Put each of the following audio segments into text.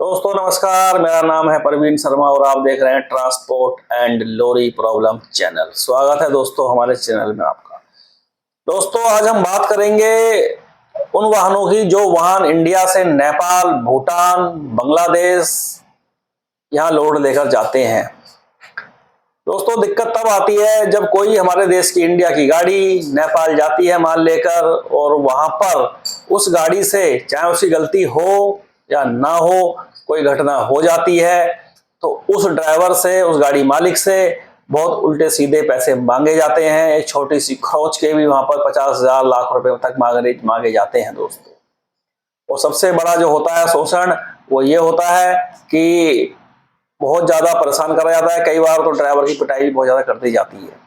दोस्तों नमस्कार, मेरा नाम है प्रवीण शर्मा और आप देख रहे हैं transport and lorry problem channel. स्वागत है दोस्तों हमारे चैनल में आपका। दोस्तों आज हम बात करेंगे उन वाहनों की जो वाहन इंडिया से नेपाल, भूटान, बांग्लादेश यहाँ लोड लेकर जाते हैं। दोस्तों दिक्कत तब आती है जब कोई हमारे देश की इंडिया की गाड़ी नेपाल जाती है माल लेकर और वहां पर उस गाड़ी से चाहे उसकी गलती हो या ना हो कोई घटना हो जाती है तो उस ड्राइवर से, उस गाड़ी मालिक से बहुत उल्टे सीधे पैसे मांगे जाते हैं। एक छोटी सी खरोच के भी वहां पर 50,000 लाख रुपए तक मांगे जाते हैं दोस्तों। और सबसे बड़ा जो होता है शोषण वो ये होता है कि बहुत ज्यादा परेशान करा जाता है। कई बार तो ड्राइवर की पिटाई भी बहुत ज्यादा कर दी जाती है।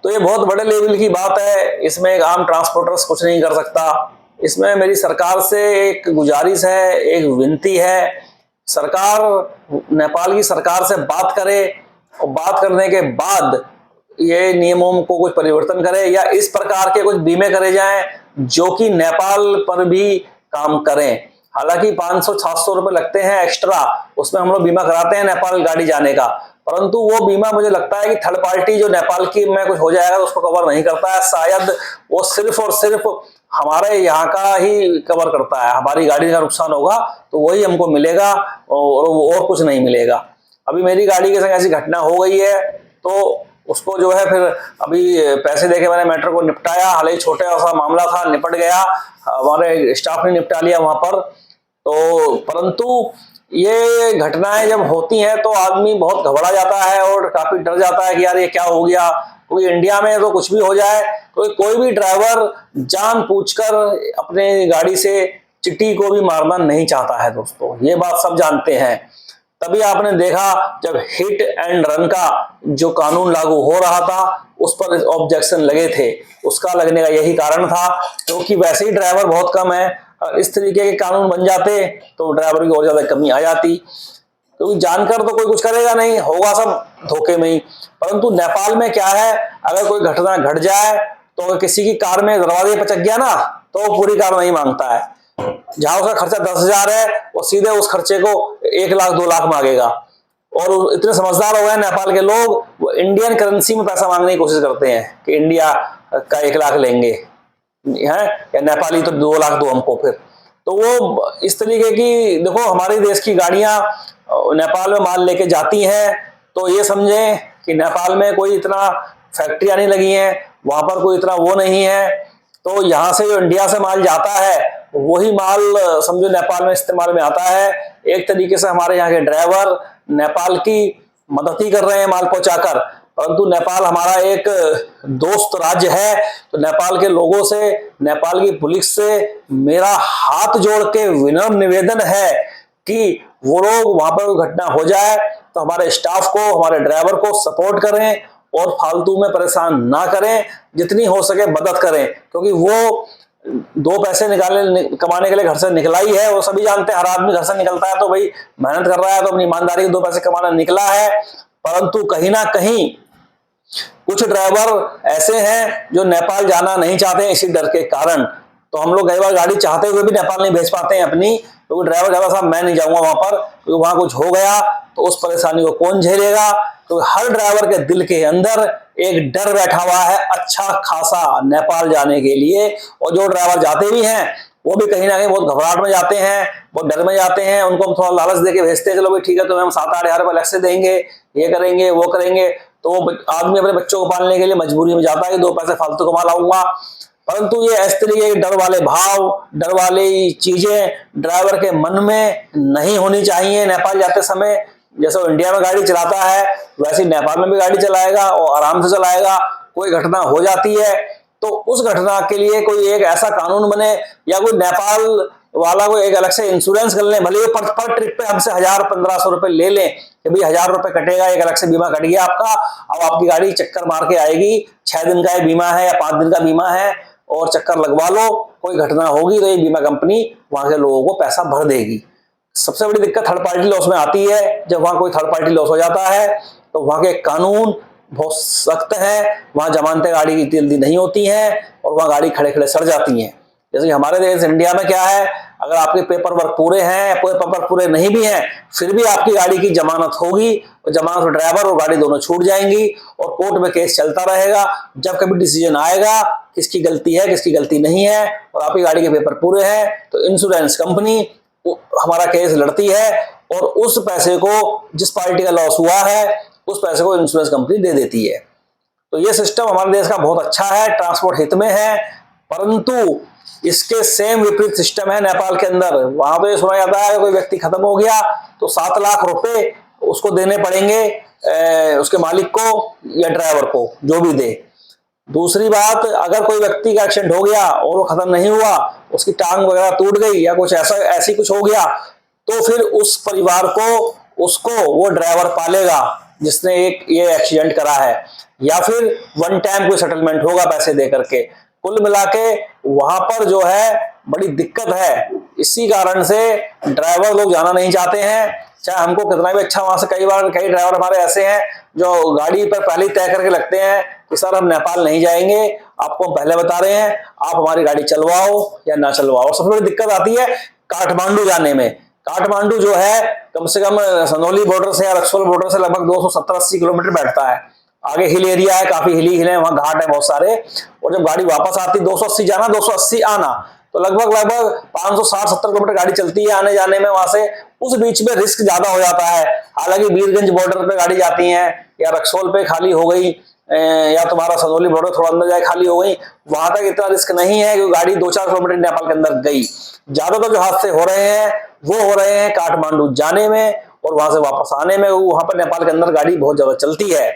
तो ये बहुत बड़े लेवल की बात है, इसमें एक आम ट्रांसपोर्टर्स कुछ नहीं कर सकता। इसमें मेरी सरकार से एक गुजारिश है, एक विनती है, सरकार नेपाल की सरकार से बात करे और बात करने के बाद ये नियमों को कुछ परिवर्तन करे या इस प्रकार के कुछ बीमे करे जाएं जो कि नेपाल पर भी काम करें। हालांकि 500-700 रुपए लगते हैं एक्स्ट्रा, उसमें हम लोग बीमा कराते हैं नेपाल गाड़ी जाने का, परंतु वो बीमा मुझे लगता है कि थर्ड पार्टी जो नेपाल की में कुछ हो जाएगा तो उसको कवर नहीं करता है। शायद वो सिर्फ और सिर्फ हमारे यहाँ का ही कवर करता है। हमारी गाड़ी का नुकसान होगा तो वही हमको मिलेगा और कुछ नहीं मिलेगा। अभी मेरी गाड़ी के संग ऐसी घटना हो गई है तो उसको जो है फिर अभी पैसे देके मैंने मैटर को निपटाया। हाल ही छोटा सा मामला था, निपट गया, हमारे स्टाफ ने निपटा लिया वहां पर। तो परंतु ये घटनाएं जब होती हैं तो आदमी बहुत घबरा जाता है और काफी डर जाता है कि यार ये क्या हो गया। क्योंकि इंडिया में तो कुछ भी हो जाए, कोई भी ड्राइवर जान पूछकर अपने गाड़ी से चिट्टी को भी मारना नहीं चाहता है दोस्तों, ये बात सब जानते हैं। तभी आपने देखा जब हिट एंड रन का जो कानून लागू हो रहा था उस पर ऑब्जेक्शन लगे थे। उसका लगने का यही कारण था क्योंकि वैसे ही ड्राइवर बहुत कम है, इस तरीके के कानून बन जाते तो ड्राइवर की और ज्यादा कमी आ जाती। क्योंकि जानकर तो कोई कुछ करेगा नहीं, होगा सब धोखे में ही। परंतु नेपाल में क्या है, अगर कोई घटना घट जाए तो अगर किसी की कार में दरवाजे पर चक गया ना तो वो पूरी कार नहीं मांगता है। जहां उसका खर्चा 10,000 है वो सीधे उस खर्चे को 1 लाख 2 लाख मांगेगा। और इतने समझदार हो गए नेपाल के लोग, वो इंडियन करेंसी में पैसा मांगने की कोशिश करते हैं कि इंडिया का 1 लाख लेंगे है या नेपाली तो 2 लाख दो हमको। फिर तो वो इस तरीके की, देखो हमारे देश की गाड़ियां नेपाल में माल लेके जाती हैं तो ये समझें कि नेपाल में कोई इतना फैक्ट्रियां नहीं लगी हैं, वहां पर कोई इतना वो नहीं है। तो यहाँ से जो इंडिया से माल जाता है वही माल समझो नेपाल में इस्तेमाल में आता है। एक तरीके से हमारे यहाँ के ड्राइवर नेपाल की मदद ही कर रहे हैं माल पहुंचाकर। परंतु नेपाल हमारा एक दोस्त राज्य है तो नेपाल के लोगों से, नेपाल की पुलिस से मेरा हाथ जोड़ के विनम्र निवेदन है कि वो लोग वहां पर घटना हो जाए तो हमारे स्टाफ को, हमारे ड्राइवर को सपोर्ट करें और फालतू में परेशान ना करें, जितनी हो सके मदद करें। क्योंकि वो 2 पैसे कमाने के लिए घर से निकला ही है। वो सभी जानते हैं, हर आदमी घर से निकलता है तो भाई मेहनत कर रहा है तो अपनी ईमानदारी के 2 पैसे कमाना निकला है। परंतु कहीं ना कहीं कुछ ड्राइवर ऐसे हैं जो नेपाल जाना नहीं चाहते इसी डर के कारण। तो हम लोग कई बार गाड़ी चाहते हुए भी नेपाल नहीं भेज पाते हैं अपनी, क्योंकि ड्राइवर ज्यादा साहब मैं नहीं जाऊंगा वहां पर, क्योंकि वहां कुछ हो गया तो उस परेशानी को कौन झेलेगा। तो हर ड्राइवर के दिल के अंदर एक डर बैठा हुआ है अच्छा खासा नेपाल जाने के लिए। और जो ड्राइवर जाते भी हैं वो भी कहीं ना कहीं बहुत घबराहट में जाते हैं, बहुत डर में जाते हैं। उनको हम थोड़ा लालच देके भेजते हैं, चलो भाई ठीक है तो हम 7-8 हजार रुपये अलग से देंगे, ये करेंगे वो करेंगे। तो वो आदमी अपने बच्चों को पालने के लिए मजबूरी में जाता है कि 2 पैसे फालतू कमा लाऊंगा। परंतु ये इस तरीके के डर वाले भाव, डर वाली चीजें ड्राइवर के मन में नहीं होनी चाहिए। नेपाल जाते समय जैसे इंडिया में गाड़ी चलाता है वैसे ही नेपाल में भी गाड़ी चलाएगा और आराम से चलाएगा। कोई घटना हो जाती है तो उस घटना के लिए कोई एक ऐसा कानून बने या कोई नेपाल वाला कोई एक अलग से इंश्योरेंस कर ले, भले ही पर ट्रिप पे हमसे 1000-1500 रुपए ले लें कि भाई 1000 रुपए कटेगा, एक अलग से बीमा कट गया आपका। अब आपकी गाड़ी चक्कर मार के आएगी, 6 दिन का बीमा है या 5 दिन का बीमा है और चक्कर लगवा लो, कोई घटना होगी तो ये बीमा कंपनी वहां के लोगों को पैसा भर देगी। सबसे बड़ी दिक्कत थर्ड पार्टी लॉस में आती है। जब वहां कोई थर्ड पार्टी लॉस हो जाता है तो वहां के कानून बहुत सख्त है, वहां जमानतें गाड़ी की जल्दी नहीं होती हैं और वहां गाड़ी खड़े खड़े सड़ जाती हैं। जैसे कि हमारे देश इंडिया में क्या है, अगर आपके पेपर वर्क पूरे हैं, पेपर पूरे नहीं भी हैं, फिर भी आपकी गाड़ी की जमानत होगी, और जमानत में ड्राइवर और गाड़ी दोनों छूट जाएंगी और कोर्ट में केस चलता रहेगा। जब कभी डिसीजन आएगा किसकी गलती है किसकी गलती नहीं है और आपकी गाड़ी के पेपर पूरे हैं, तो इंश्योरेंस कंपनी हमारा केस लड़ती है और उस पैसे को, जिस पार्टी का लॉस हुआ है, उस पैसे को इंश्योरेंस कंपनी दे देती है। तो ये सिस्टम हमारे देश का बहुत अच्छा है, ट्रांसपोर्ट हित में है। परंतु इसके सेम विपरीत सिस्टम है नेपाल के अंदर। वहां तो ये सुना जाता है कोई व्यक्ति खत्म हो गया तो 7 लाख रुपए उसको देने पड़ेंगे, उसके मालिक को या ड्राइवर को, जो भी दे। दूसरी बात, अगर कोई व्यक्ति का एक्सीडेंट हो गया और वो खत्म नहीं हुआ, उसकी टांग वगैरह टूट गई या कुछ ऐसी कुछ हो गया, तो फिर उस परिवार को, उसको वो ड्राइवर पालेगा जिसने एक ये एक्सीडेंट करा है, या फिर वन टाइम कोई सेटलमेंट होगा पैसे दे करके। कुल मिला के वहां पर जो है बड़ी दिक्कत है। इसी कारण से ड्राइवर लोग जाना नहीं चाहते हैं, चाहे हमको कितना भी अच्छा वहां से। कई ड्राइवर हमारे ऐसे हैं जो गाड़ी पर पहले ही तय करके लगते हैं कि सर हम नेपाल नहीं जाएंगे, आपको हम पहले बता रहे हैं, आप हमारी गाड़ी चलवाओ या ना चलवाओ। सबसे बड़ी दिक्कत आती है काठमांडू जाने में। काठमांडू जो है कम से कम सनौली बॉर्डर से या रक्सौल बॉर्डर से लगभग 270-80 किलोमीटर बैठता है। आगे हिल एरिया है, काफी हिल है, वहां घाट है बहुत सारे। और जब गाड़ी वापस आती 280 जाना 280 आना, तो लगभग 560-70 किलोमीटर गाड़ी चलती है आने जाने में वहां से। उस बीच में रिस्क ज्यादा हो जाता है। हालांकि वीरगंज बॉर्डर पे गाड़ी जाती है या रक्सौल पे खाली हो गई, या तुम्हारा सनौली बॉर्डर थोड़ा अंदर जाए खाली हो गई, वहां तक इतना रिस्क नहीं है क्योंकि गाड़ी 2-4 किलोमीटर नेपाल के अंदर गई। ज्यादातर जो हादसे हो रहे हैं वो हो रहे हैं काठमांडू जाने में और वहां से वापस आने में। वहां पर नेपाल के अंदर गाड़ी बहुत ज्यादा चलती है।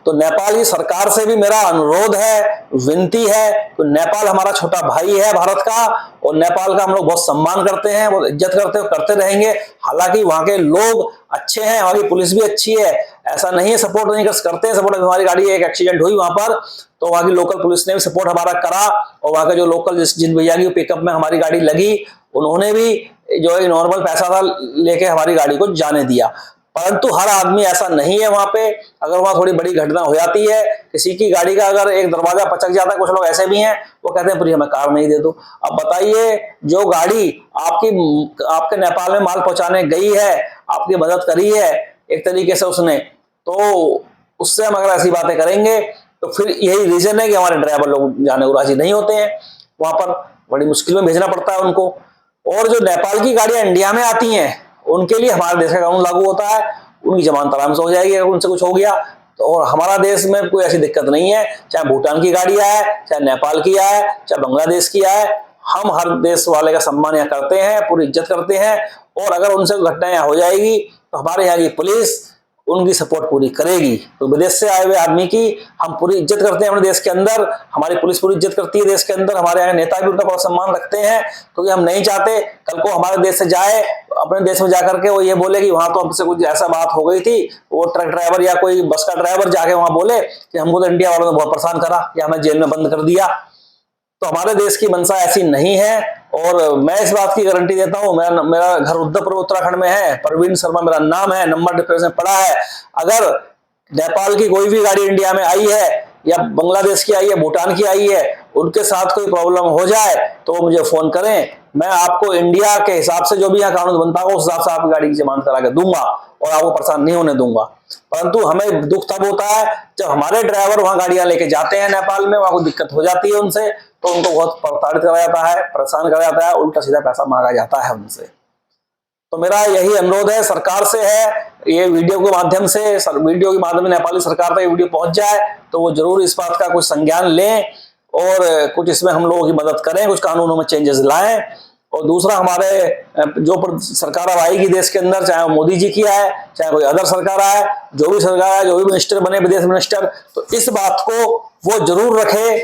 तो नेपाल की सरकार से भी मेरा अनुरोध है, विनती है, तो नेपाल हमारा छोटा भाई है भारत का, और नेपाल का हम लोग बहुत सम्मान करते हैं, बहुत इज्जत करते रहेंगे। हालांकि वहां के लोग अच्छे हैं, वहां की पुलिस भी अच्छी है, ऐसा नहीं है सपोर्ट नहीं करते हैं। सपोर्ट, हमारी गाड़ी एक एक्सीडेंट हुई वहां पर, तो वहां की लोकल पुलिस ने भी सपोर्ट हमारा करा, और वहां के जो लोकल जिन भैया की पिकअप में हमारी गाड़ी लगी, उन्होंने भी जो है नॉर्मल पैसा था लेके हमारी गाड़ी को जाने दिया। परंतु हर आदमी ऐसा नहीं है वहां पे। अगर वहां थोड़ी बड़ी घटना हो जाती है, किसी की गाड़ी का अगर एक दरवाजा पचक जाता है, कुछ लोग ऐसे भी हैं वो कहते हैं पूरी हमें कार नहीं दे दो। अब बताइए, जो गाड़ी आपके नेपाल में माल पहुंचाने गई है, आपकी मदद करी है एक तरीके से उसने, तो उससे हम अगर ऐसी बातें करेंगे तो फिर यही रीजन है कि हमारे ड्राइवर लोग जाने को राजी नहीं होते हैं। वहां पर बड़ी मुश्किल में भेजना पड़ता है उनको। और जो नेपाल की गाड़ियां इंडिया में आती हैं, उनके लिए हमारे देश का कानून लागू होता है, उनकी जमानत आराम से हो जाएगी अगर उनसे कुछ हो गया तो। और हमारा देश में कोई ऐसी दिक्कत नहीं है, चाहे भूटान की गाड़ी आए, चाहे नेपाल की आए, चाहे बांग्लादेश की आए, हम हर देश वाले का सम्मान यहाँ करते हैं, पूरी इज्जत करते हैं। और अगर उनसे घटनाएं हो जाएगी तो हमारे यहाँ की पुलिस उनकी सपोर्ट पूरी करेगी। तो विदेश से आए हुए आदमी की हम पूरी इज्जत करते हैं अपने देश के अंदर, हमारी पुलिस पूरी इज्जत करती है देश के अंदर, हमारे यहाँ नेता भी उनका बहुत सम्मान रखते हैं, क्योंकि हम नहीं चाहते कल को हमारे देश से जाए, अपने देश में जाकर के वो ये बोले कि वहां तो हमसे कुछ ऐसा बात हो गई थी, वो ट्रक ड्राइवर या कोई बस का ड्राइवर जाके वहां बोले कि हमको तो इंडिया वालों ने बहुत परेशान करा या हमें जेल में बंद कर दिया। तो हमारे देश की मंशा ऐसी नहीं है। और मैं इस बात की गारंटी देता हूं, मेरा घर रुद्रपुर उत्तराखंड में है, प्रवीण शर्मा मेरा नाम है, नंबर डिफरेंस में पड़ा है। अगर नेपाल की कोई भी गाड़ी इंडिया में आई है या बांग्लादेश की आई है, भूटान की आई है, उनके साथ कोई प्रॉब्लम हो जाए तो मुझे फोन करें, मैं आपको इंडिया के हिसाब से जो भी यहाँ कानून बनता है उस हिसाब से आपकी गाड़ी की जमानत करा के दूंगा और आपको परेशान नहीं होने दूंगा। परंतु हमें दुख तब होता है जब हमारे ड्राइवर वहां गाड़ियां लेके जाते हैं नेपाल में, वहां को दिक्कत हो जाती है उनसे, तो उनको बहुत प्रताड़ित करा जाता है, परेशान करा जाता है, उल्टा सीधा पैसा मांगा जाता है उनसे। तो मेरा यही अनुरोध है सरकार से है, ये वीडियो के माध्यम से, वीडियो के माध्यम में नेपाली सरकार तक ये वीडियो पहुंच जाए तो वो जरूर इस बात का कुछ संज्ञान लें और कुछ इसमें हम लोगों की मदद करें, कुछ कानूनों में चेंजेस लाएं। और दूसरा, हमारे जो सरकार अब आएगी देश के अंदर, चाहे मोदी जी की आए, चाहे कोई अदर सरकार आए, जो भी सरकार आए, जो भी मिनिस्टर बने, विदेश मिनिस्टर, तो इस बात को वो जरूर रखे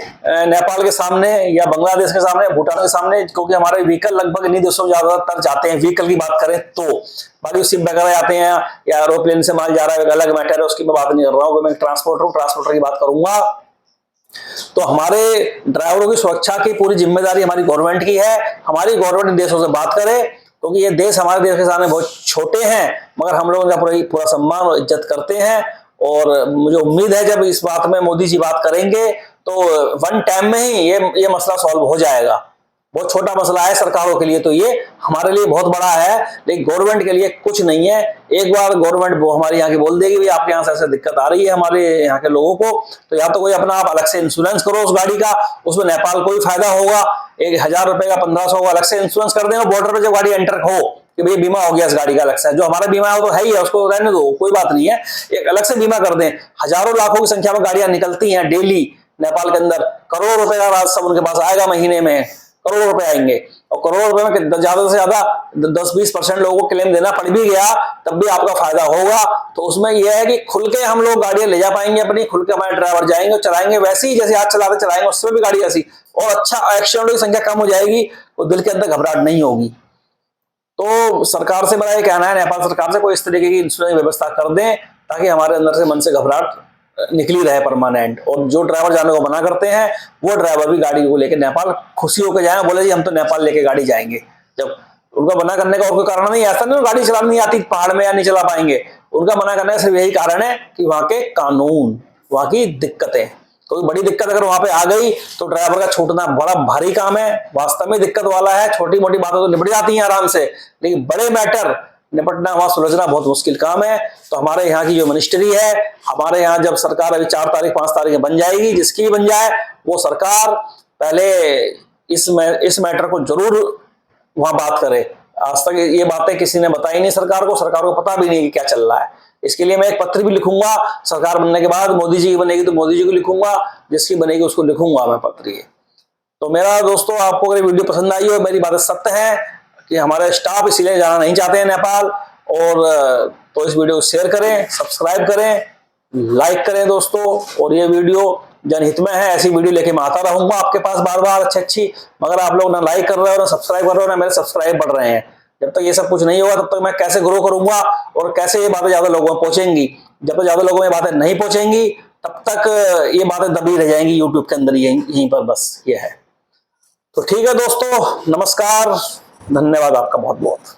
नेपाल के सामने या बांग्लादेश के सामने, भूटान के सामने, क्योंकि हमारे व्हीकल लगभग इन्हीं देशों में ज्यादातर जाते हैं। व्हीकल की बात करें तो बाकी शिप वगैरह जाते हैं या एरोप्लेन से माल जा रहा है, अलग मैटर है, उसकी मैं बात नहीं कर रहा हूँ। मैं ट्रांसपोर्टर की बात करूंगा। तो हमारे ड्राइवरों की सुरक्षा की पूरी जिम्मेदारी हमारी गवर्नमेंट की है। हमारी गवर्नमेंट देशों से बात करे, क्योंकि ये देश हमारे देश के सामने बहुत छोटे हैं, मगर हम लोग इनका पूरा सम्मान और इज्जत करते हैं और मुझे उम्मीद है जब इस बात में मोदी जी बात करेंगे तो वन टाइम में ही ये मसला सॉल्व हो जाएगा। बहुत छोटा मसला है सरकारों के लिए, तो ये हमारे लिए बहुत बड़ा है, लेकिन गवर्नमेंट के लिए कुछ नहीं है। एक बार गवर्नमेंट वो हमारे यहाँ की बोल देगी भाई आपके यहाँ से ऐसे दिक्कत आ रही है हमारे यहाँ के लोगों को, तो या तो कोई अपना आप अलग से इंश्योरेंस करो उस गाड़ी का, उसमें नेपाल को भी फायदा होगा। 1000 रुपए का 1500 का अलग से इंश्योरेंस कर दें, बॉर्डर पर जब गाड़ी एंटर हो कि भाई बीमा हो गया इस गाड़ी का अलग से, जो हमारा बीमा है वो तो है ही है, उसको रहने दो, कोई बात नहीं है, एक अलग से बीमा कर दें। हजारों लाखों की संख्या में गाड़ियां निकलती हैं डेली नेपाल के अंदर, करोड़ों रुपए का राजस्व उनके पास आएगा, महीने में करोड़ों रुपए आएंगे, और करोड़ों रुपए में ज्यादा से ज्यादा 10-20% लोगों को क्लेम देना पड़ भी गया तब भी आपका फायदा होगा। तो उसमें यह है कि खुल के हम लोग गाड़ियां ले जा पाएंगे अपनी, खुल के हमारे ड्राइवर जाएंगे और चलाएंगे वैसे ही जैसे आज चलाते चलाएंगे, उसमें भी गाड़ी ऐसी, और अच्छा एक्सीडेंटों की संख्या कम हो जाएगी, और दिल के अंदर घबराहट नहीं होगी। तो सरकार से मेरा ये कहना है, नेपाल सरकार से कोई इस तरीके की इंश्योरेंस व्यवस्था कर दें ताकि हमारे अंदर से मन से घबराहट निकली रहे परमानेंट। और जो ड्राइवर जाने को मना करते हैं वो ड्राइवर भी गाड़ी को लेकर नेपाल खुशी होकर जाए, बोले जी हम तो नेपाल लेके गाड़ी जाएंगे। जब उनका मना करने का और कोई कारण नहीं, ऐसा नहीं गाड़ी चलानी नहीं आती पहाड़ में या नहीं चला पाएंगे, उनका मना करने का सिर्फ यही कारण है कि वहां के कानून, वहां की दिक्कतें, कोई बड़ी दिक्कत अगर वहां पे आ गई तो ड्राइवर का छूटना बड़ा भारी काम है, वास्तव में दिक्कत वाला है। छोटी मोटी बातें तो निपट जाती हैं आराम से, लेकिन बड़े मैटर निपटना, वहां सुलझना बहुत मुश्किल काम है। तो हमारे यहाँ की जो मिनिस्ट्री है, हमारे यहाँ जब सरकार अभी 4 तारीख 5 तारीख बन जाएगी, जिसकी भी बन जाए, वो सरकार पहले इस मैटर को जरूर वहां बात करे। आज तक ये बातें किसी ने बताई नहीं सरकार को पता भी नहीं कि क्या चल रहा है। इसके लिए मैं एक पत्र भी लिखूंगा सरकार बनने के बाद, मोदी जी की बनेगी तो मोदी जी को लिखूंगा, जिसकी बनेगी उसको लिखूंगा मैं पत्र ये। तो मेरा दोस्तों, आपको अगर वीडियो पसंद आई हो, मेरी बातें सत्य है कि हमारे स्टाफ इसीलिए जाना नहीं चाहते हैं नेपाल, और तो इस वीडियो को शेयर करें, सब्सक्राइब करें, लाइक करें दोस्तों। और ये वीडियो जनहित में है, ऐसी वीडियो लेके मैं आता रहूंगा आपके पास बार बार अच्छी, मगर आप लोग ना लाइक कर रहे हो, ना सब्सक्राइब कर रहे हो, ना मेरे सब्सक्राइब बढ़ रहे हैं। जब तक ये सब कुछ नहीं होगा तब तक मैं कैसे ग्रो करूंगा और कैसे ये बातें ज्यादा लोगों में पहुंचेंगी। जब तक ज्यादा लोगों में बातें नहीं पहुंचेंगी तब तक ये बातें दबी रह जाएंगी यूट्यूब के अंदर, यहीं पर बस ये है। तो ठीक है दोस्तों, नमस्कार, धन्यवाद आपका बहुत बहुत।